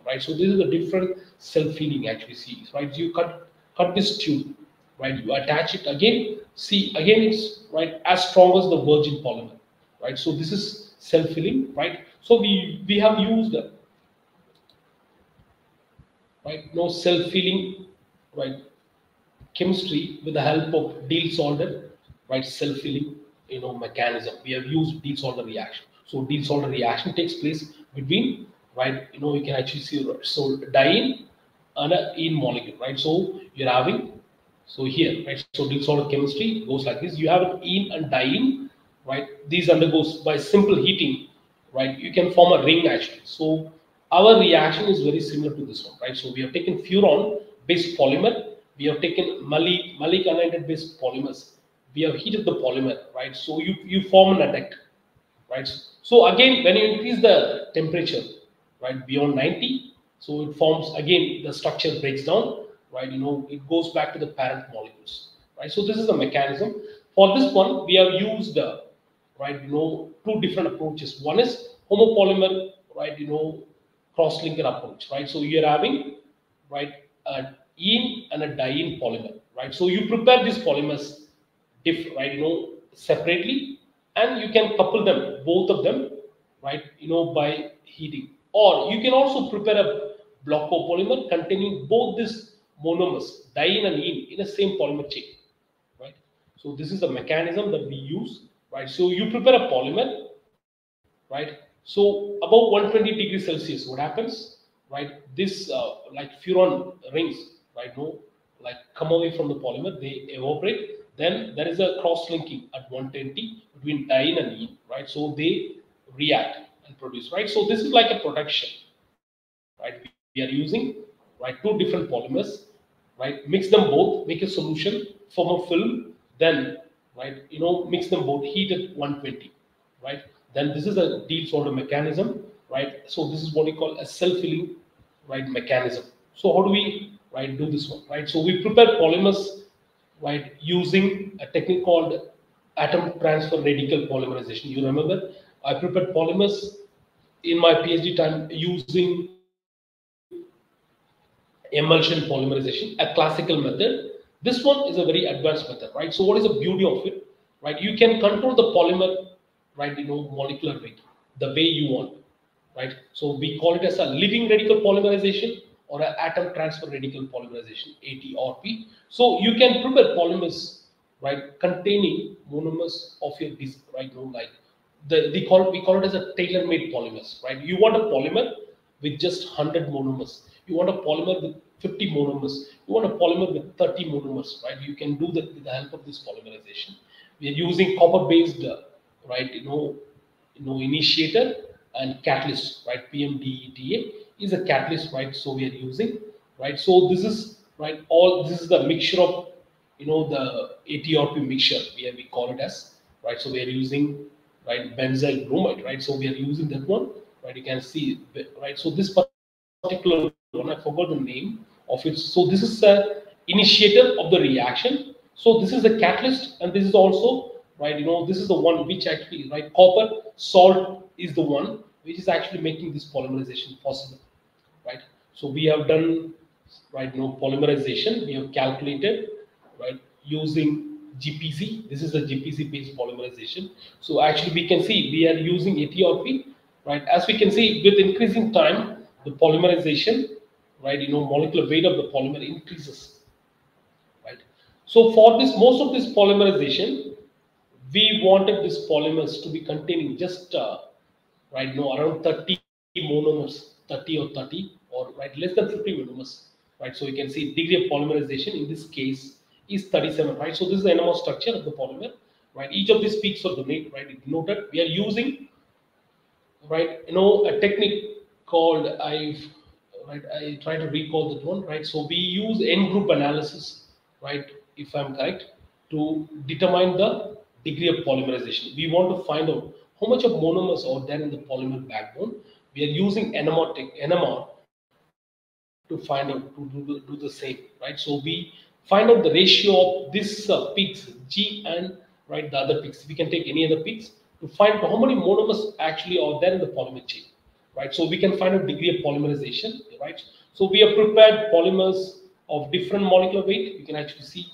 right? So this is a different self-healing actually series, right? You cut this tube, right? You attach it again. See, again, it's, right, as strong as the virgin polymer, right? So this is self-healing, right? So we have used right? No self-healing, right? Chemistry with the help of Diels-Alder, right? Self-healing, mechanism. We have used Diels-Alder reaction. So Diels-Alder reaction takes place between, right? You can actually see so diene and a ene molecule, right? So you're having, so here, right? So Diels-Alder chemistry goes like this. You have an ene and diene, right? These undergoes by simple heating, right? You can form a ring actually. So our reaction is very similar to this one, right? So we have taken furon based polymer, we have taken malic anhydride based polymers, we have heated the polymer, right? So you form an adduct, right? So again, when you increase the temperature, right, beyond 90, so it forms again, the structure breaks down, right? It goes back to the parent molecules, right? So this is the mechanism. For this one, we have used, right, two different approaches. One is homopolymer, right, cross-linker approach, right? So you're having, right, a ene and a diene polymer, right? So you prepare these polymers right, separately, and you can couple them, both of them, right, by heating. Or you can also prepare a block copolymer containing both these monomers, diene and ene, in the same polymer chain, right? So this is the mechanism that we use, right? So you prepare a polymer, right? So above 120 degrees Celsius, what happens, right? This like furon rings, right? No, like come away from the polymer, they evaporate. Then there is a cross linking at 120 between diene and ene, right? So they react and produce, right? So this is like a protection, right? We are using, right, two different polymers, right? Mix them both, make a solution, form a film, then, right, mix them both, heat at 120, right? Then this is a deep sort of mechanism, right? So this is what we call a self-healing, right, mechanism. So how do we, right, do this one, right? So we prepare polymers, right, using a technique called atom transfer radical polymerization. You remember, I prepared polymers in my PhD time using emulsion polymerization, a classical method. This one is a very advanced method, right? So what is the beauty of it, right? You can control the polymer, right, molecular weight the way you want, right? So we call it as a living radical polymerization or an atom transfer radical polymerization, ATRP. So you can prepare polymers, right, containing monomers of your disk, right? Like we call it as a tailor-made polymers, right? You want a polymer with just 100 monomers. You want a polymer with 50 monomers. You want a polymer with 30 monomers, right? You can do that with the help of this polymerization. We are using copper-based, right? Initiator and catalyst, right? PMDETA is a catalyst, right? So we are using, right? So this is, right, all this is the mixture of, the ATRP mixture, we call it as, right? So we are using, right, benzyl bromide, right? So we are using that one, right? You can see, right? So this particular one, I forgot the name of it. So this is a initiator of the reaction. So this is a catalyst, and this is also, right, this is the one which actually, right, copper salt is the one which is actually making this polymerization possible, right? So we have done, right, polymerization. We have calculated, right, using GPC. This is a GPC based polymerization. So actually we can see we are using ATRP, right? As we can see, with increasing time, the polymerization, right, molecular weight of the polymer increases, right? So for this, most of this polymerization, we wanted this polymers to be containing just, right, around 30 monomers, 30 or 30, or right, less than 50 monomers, right? So you can see degree of polymerization in this case is 37, right? So this is the NMR structure of the polymer, right? Each of these peaks are the right, it noted. We are using, right, a technique called, I try to recall that one, right? So we use N group analysis, right, if I'm correct, to determine the degree of polymerization. We want to find out how much of monomers are there in the polymer backbone. We are using NMR to find out, to do the same, right? So we find out the ratio of this peaks G and, right, the other peaks. We can take any other peaks to find out how many monomers actually are there in the polymer chain, right? So we can find out degree of polymerization, right? So we have prepared polymers of different molecular weight. You can actually see,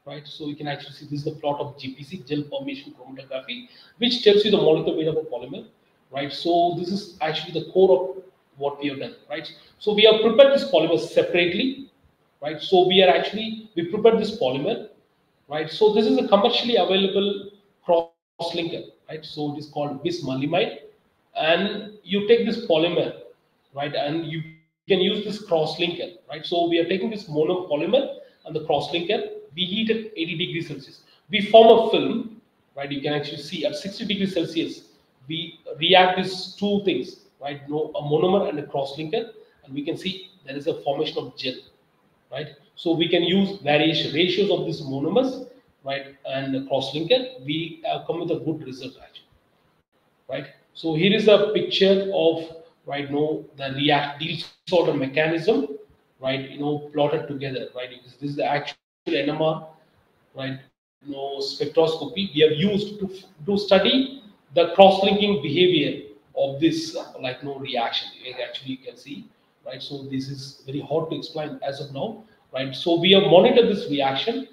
right? So you can actually see this is the plot of GPC, gel formation chromatography, which tells you the molecular weight of a polymer, right? So this is actually the core of what we have done, right? So we have prepared this polymer separately, right? So we prepared this polymer, right? So this is a commercially available cross-linker, right? So it is called bismulimide, and you take this polymer, right? And you can use this cross-linker, right? So we are taking this monopolymer and the cross-linker. We heat at 80 degrees Celsius. We form a film, right? You can actually see at 60 degrees Celsius. We react these two things, right? No, a monomer and a cross-linker, and we can see there is a formation of gel, right? So we can use variation ratios of these monomers, right, and the cross-linker. We have come with a good result actually, right? So here is a picture of, right, the react disorder mechanism, right, plotted together, right? This is the actual NMR, right, spectroscopy we have used to study the cross-linking behavior of this reaction. Actually, you can see, right? So this is very hard to explain as of now, right? So we have monitored this reaction,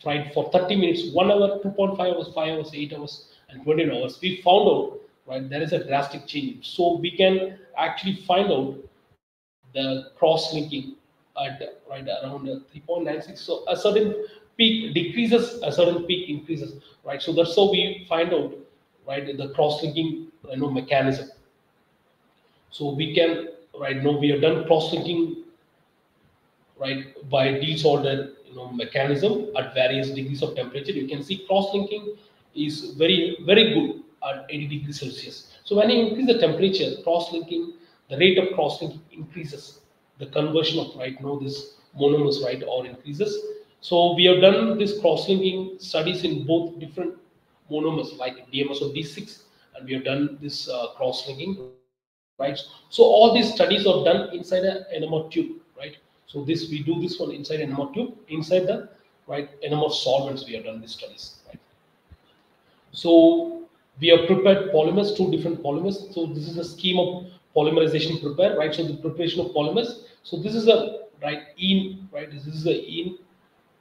right, for 30 minutes, 1 hour, 2.5 hours, 5 hours, 8 hours, and 20 hours. We found out, right, there is a drastic change. So we can actually find out the cross-linking at, right, around 3.96. So a certain peak decreases, a certain peak increases, right? So that's how we find out, right, the cross-linking mechanism. So we can, right, we have done cross-linking, right, by disordered mechanism at various degrees of temperature. You can see cross-linking is very good at 80 degrees Celsius. So when you increase the temperature, cross-linking, the rate of cross-linking increases. The conversion of, right, this monomers, right, or increases. So we have done this cross-linking studies in both different monomers like DMS or D6, and we have done this cross-linking, right? So all these studies are done inside a NMR tube, right? So this we do this one inside NMR tube, inside the, right, NMR solvents. We have done these studies, right? So we have prepared polymers, two different polymers. So this is a scheme of polymerization prepare, right? So the preparation of polymers. So this is a, right, ene, right? This is a ene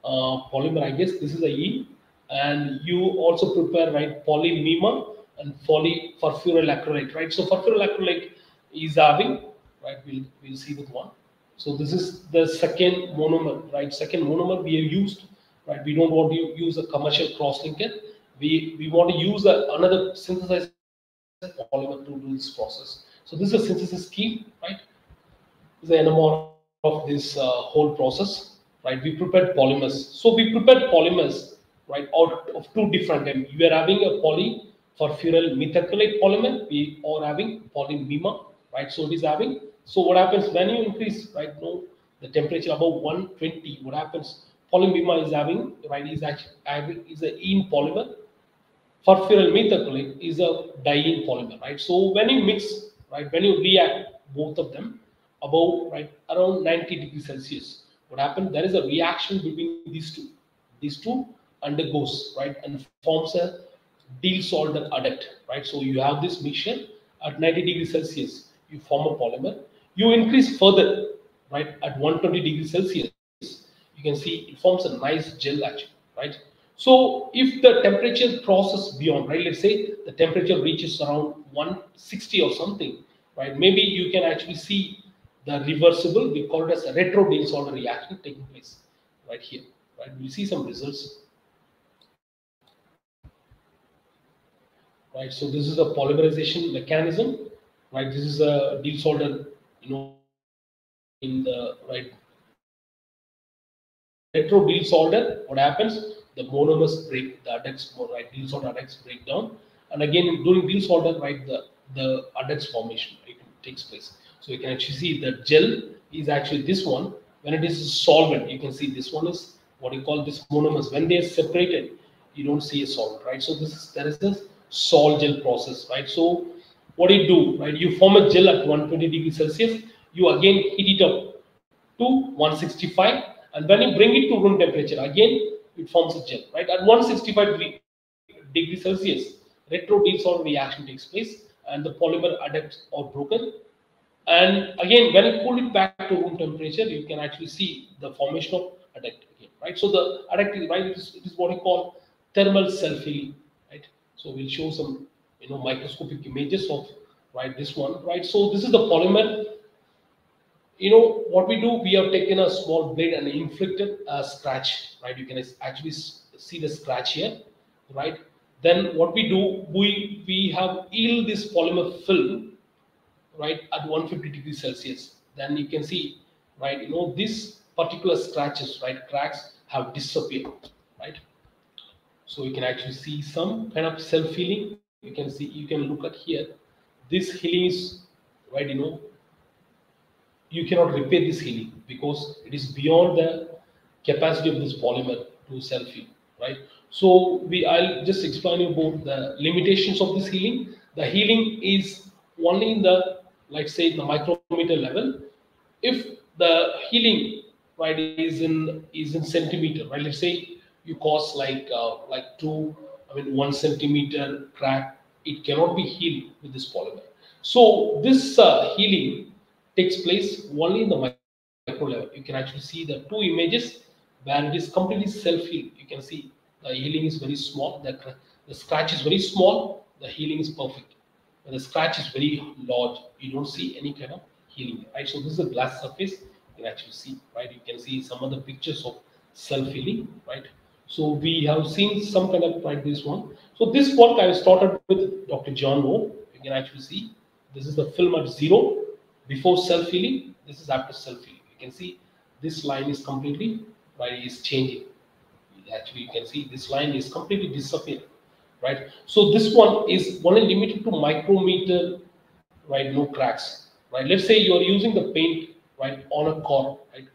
polymer, I guess. This is a ene, and you also prepare, right, polymema and polyfurfuryl acrylate, right? So furfuryl acrylate is having, right? We'll see with one. So this is the second monomer, right? Second monomer we have used, right? We don't want to use a commercial cross-linker. We want to use another synthesized polymer to do this process. So this is a synthesis scheme, right? This is the NMR of this whole process, right? We prepared polymers. So we prepared polymers, right, out of two different. And we are having a polyfurfuryl methacrylate polymer. We are having polymema, right? So it is having. So what happens when you increase, right? The temperature above 120. What happens? Polymema is having, right? Is actually having is an ene polymer. Furfuryl methacrylate is a diene polymer, right? So when you mix, right, when you react both of them above, right, around 90 degrees Celsius, what happens? There is a reaction between these two. These two undergoes, right, and forms a deal-solder adduct, right? So you have this mixture at 90 degrees Celsius, you form a polymer. You increase further, right, at 120 degrees Celsius, you can see it forms a nice gel actually, right? So if the temperature crosses beyond, right, let's say the temperature reaches around 160 or something, right, maybe you can actually see the reversible, we call it as a retro deal-solder reaction taking place right here, right? We see some results, right? So this is a polymerization mechanism, right? This is a deal-solder, in the, right, retro deal-solder. What happens? The monomers break, the adducts, right, deal-solder adducts break down, and again during deal-solder, right, the adducts formation, right, takes place. So you can actually see the gel is actually this one. When it is solvent, you can see this one is what you call this monomers. When they are separated, you don't see a solvent, right? So there is this sol gel process, right? So what do you do, right? You form a gel at 120 degrees Celsius. You again heat it up to 165, and when you bring it to room temperature, again it forms a gel, right? At 165 degrees Celsius, retro deal-solder reaction takes place, and the polymer adducts are broken. And again, when you cool it back to room temperature, you can actually see the formation of adduct again, right? So the adduct is, right, it is what we call thermal self-healing, right? So we'll show some, microscopic images of, right, this one, right? So this is the polymer, what we do, we have taken a small blade and inflicted a scratch, right? You can actually see the scratch here, right? Then what we do, we have healed this polymer film, right, at 150 degrees Celsius. Then you can see, right, this particular scratches, right, cracks have disappeared, right? So you can actually see some kind of self healing. You can look at here. This healing is, right, you cannot repair this healing because it is beyond the capacity of this polymer to self heal, right? So I'll just explain you about the limitations of this healing. The healing is only in the, like say, the micrometer level. If the healing, right, is in centimeter, right? Let's say you cause like two, I mean 1 centimeter crack, it cannot be healed with this polymer. So this healing takes place only in the micro level. You can actually see the two images where it is completely self-healed. You can see the healing is very small, the scratch is very small, the healing is perfect. When the scratch is very large, you don't see any kind of healing, right? So this is a glass surface. You can actually see, right? You can see some of the pictures of self-healing, right? So we have seen some kind of like this one. So this work I started with Dr. John Moore. You can actually see this is the film at 0 before self-healing. This is after self-healing. You can see this line is completely, right, is changing. Actually, you can see this line is completely disappeared, right? So this one is only limited to micrometer, right? No cracks, right? Let's say you are using the paint, right, on a car, right?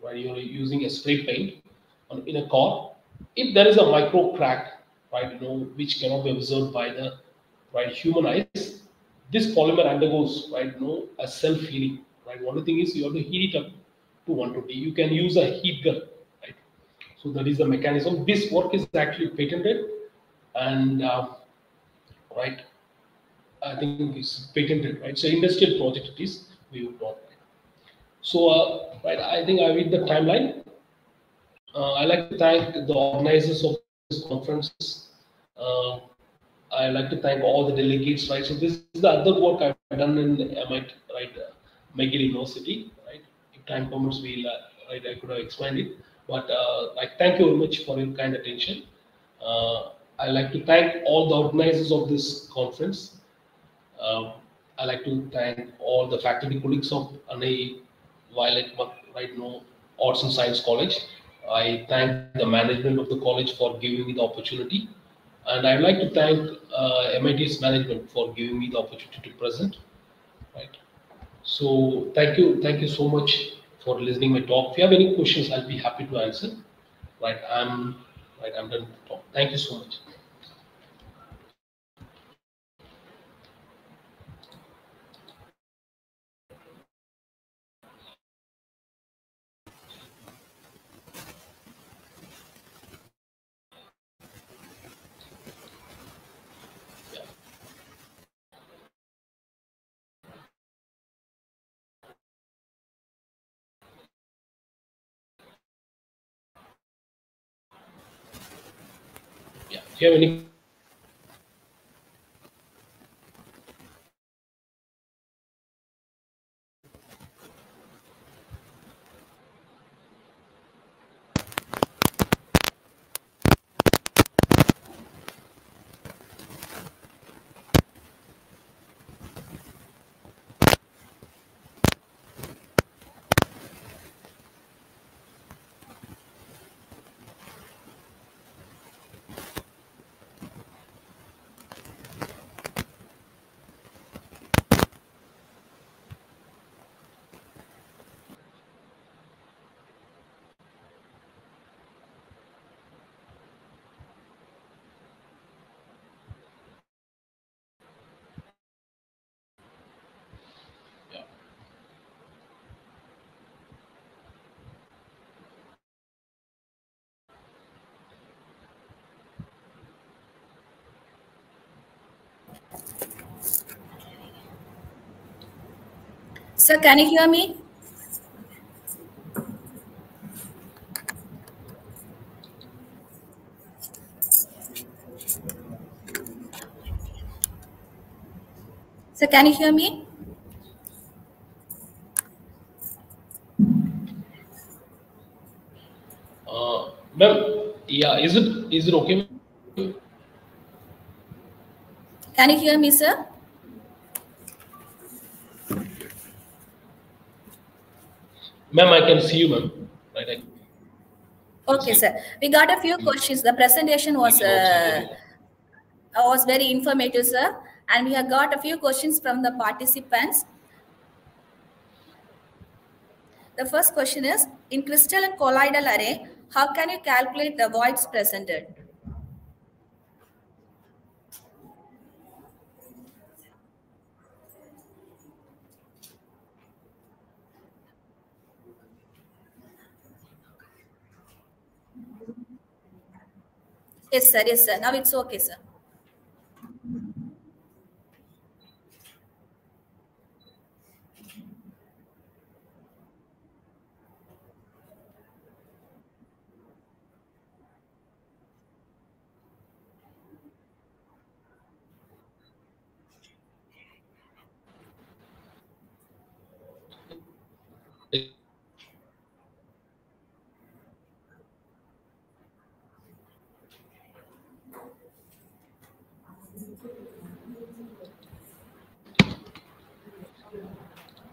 Right, you're using a spray paint in a car. If there is a micro crack, right, which cannot be observed by the, right, human eyes, this polymer undergoes, right, a self healing, right? One thing is you have to heat it up to 120. You can use a heat gun, right? So that is the mechanism. This work is actually patented, and right, I think it's patented, right? So industrial project it is. We would not. So right, I think I read the timeline. I like to thank the organizers of this conference. Uh, I like to thank all the delegates, right? So this is the other work I've done in MIT, right? McGill University, right? If time permits, right, I could have explained it. But like, thank you very much for your kind attention. I like to thank all the organizers of this conference. Um, I like to thank all the faculty colleagues of Anai Violet, right now, Arts and Science College. I thank the management of the college for giving me the opportunity. And I'd like to thank MIT's management for giving me the opportunity to present. Right. So thank you so much for listening my talk. If you have any questions, I'll be happy to answer. Right, I'm done with the talk. Thank you so much. Yeah. If you have any. Yeah. Sir, can you hear me? Sir, can you hear me? Ma'am, yeah, is it okay? Can you hear me, sir? Ma'am, I can see you, ma'am. Right, I can see you. Okay, sir. We got a few questions. The presentation I can also hear you. was very informative, sir. And we have got a few questions from the participants. The first question is, in crystal and colloidal array, how can you calculate the voids presented? Yes, sir. Yes, sir. Now it's okay, sir.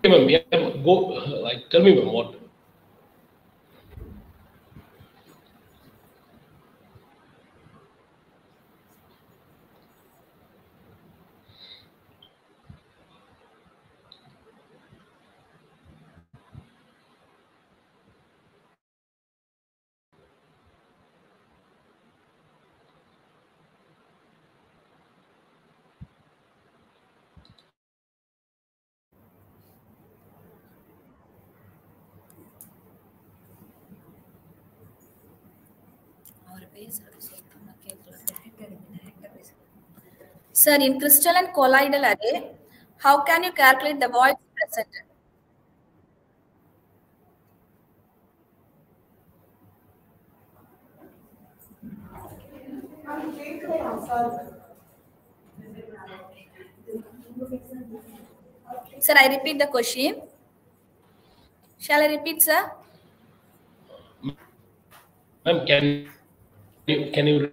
Okay, ma'am, yeah, go, like, tell me, ma'am, what? Sir, in crystal and colloidal array, how can you calculate the voids presented? Sir, I repeat the question. Shall I repeat, sir? Ma'am, can you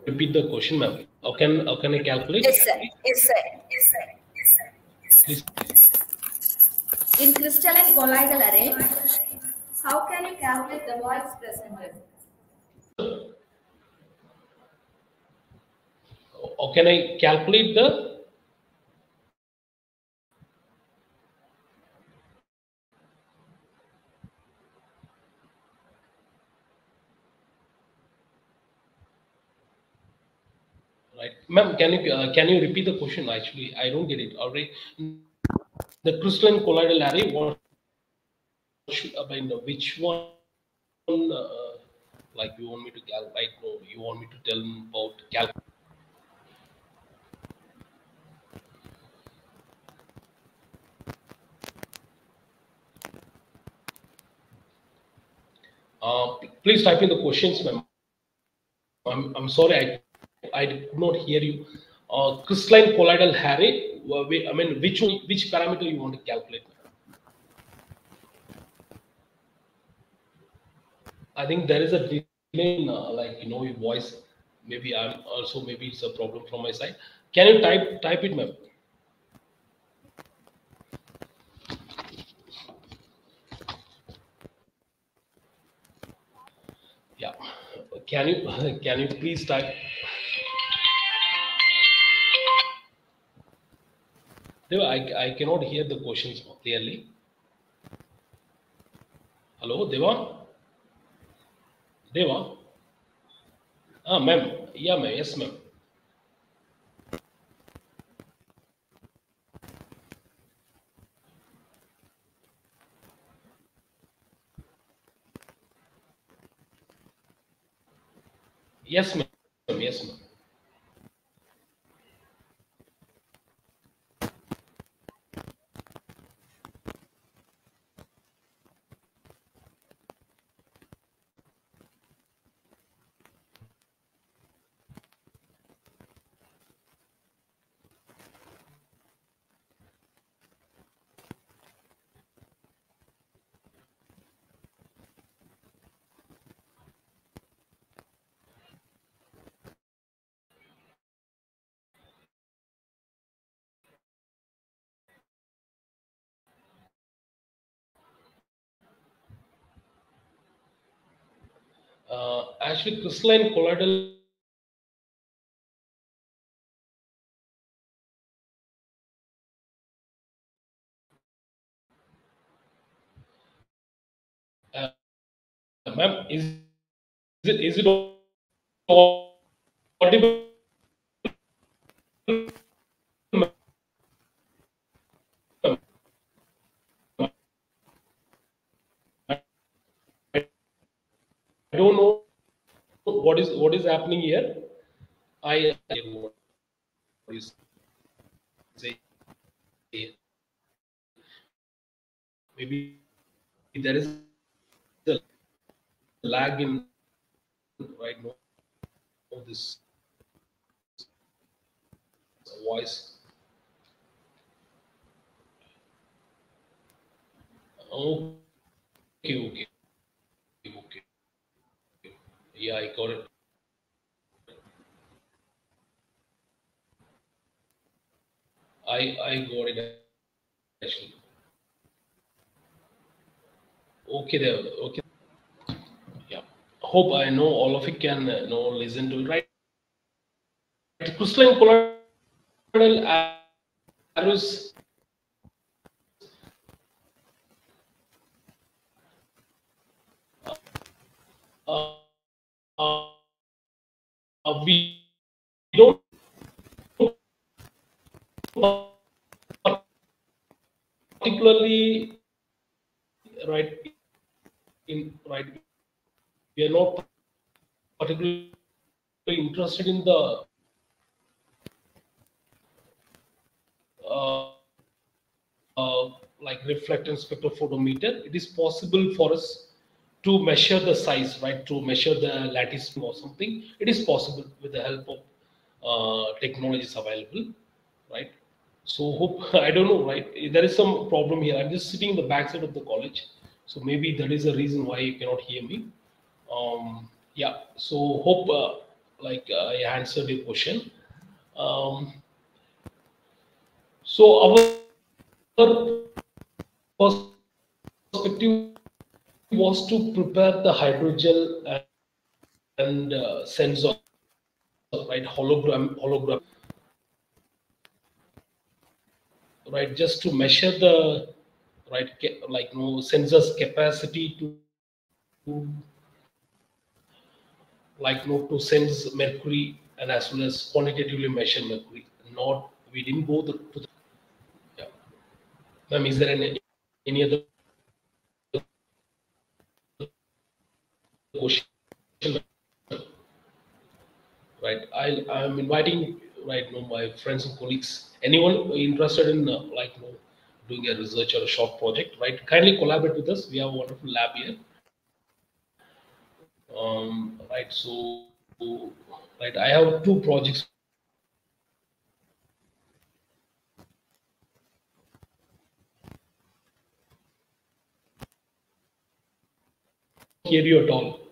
repeat the question, ma'am? How can I calculate? Yes, sir. Yes, sir. Yes, sir. Yes, sir. Please. In crystal and colloidal array, how can you calculate the voids presented? Or can I calculate the? Right, ma'am, can you repeat the question? Actually, I don't get it. Already, the crystalline colloidal array. What should, I mean, which one? Like you want me to calculate? No, you want me to tell them about calculate? Please type in the questions, ma'am. I'm sorry, I did not hear you. Crystalline colloidal array. I mean, which parameter you want to calculate? I think there is a delay in, like, your voice. Maybe I'm also, maybe it's a problem from my side. Can you type it, ma'am? Yeah. Can you can you please type? Deva, I cannot hear the questions clearly. Hello, Deva? Deva? Ah, ma'am. Yeah, ma'am. Yes, ma'am. Yes, ma'am. Yes, ma'am. Actually, crystalline colloidal ma'am, is it audible? I don't know what is happening here. I what you say. Maybe there is a lag in right now this voice. Okay, okay, okay. Yeah, I got it. I got it actually. Okay, there. Okay, yeah. Hope I know all of you can know listen to it. Right. Crystalline colloidal arrows. Uh, uh, we don't particularly right in right. We are not particularly interested in the uh, uh, like reflectance spectrophotometer. It is possible for us to measure the size, right? To measure the lattice or something. It is possible with the help of technologies available, right? So hope I don't know, right? There is some problem here. I'm just sitting in the backside of the college, so maybe that is the reason why you cannot hear me. Yeah. So hope I answered your question. Um, so our perspective was to prepare the hydrogel and sensor, right? Hologram, right? Just to measure the right, sensors capacity to to sense mercury and as well as quantitatively measure mercury. Not we didn't go to the yeah. Ma'am, is there any other question? Right, I'm inviting right now my friends and colleagues, anyone interested in doing a research or a short project, right? Kindly collaborate with us. We have a wonderful lab here. Right, so right, I have two projects. Hear you at all.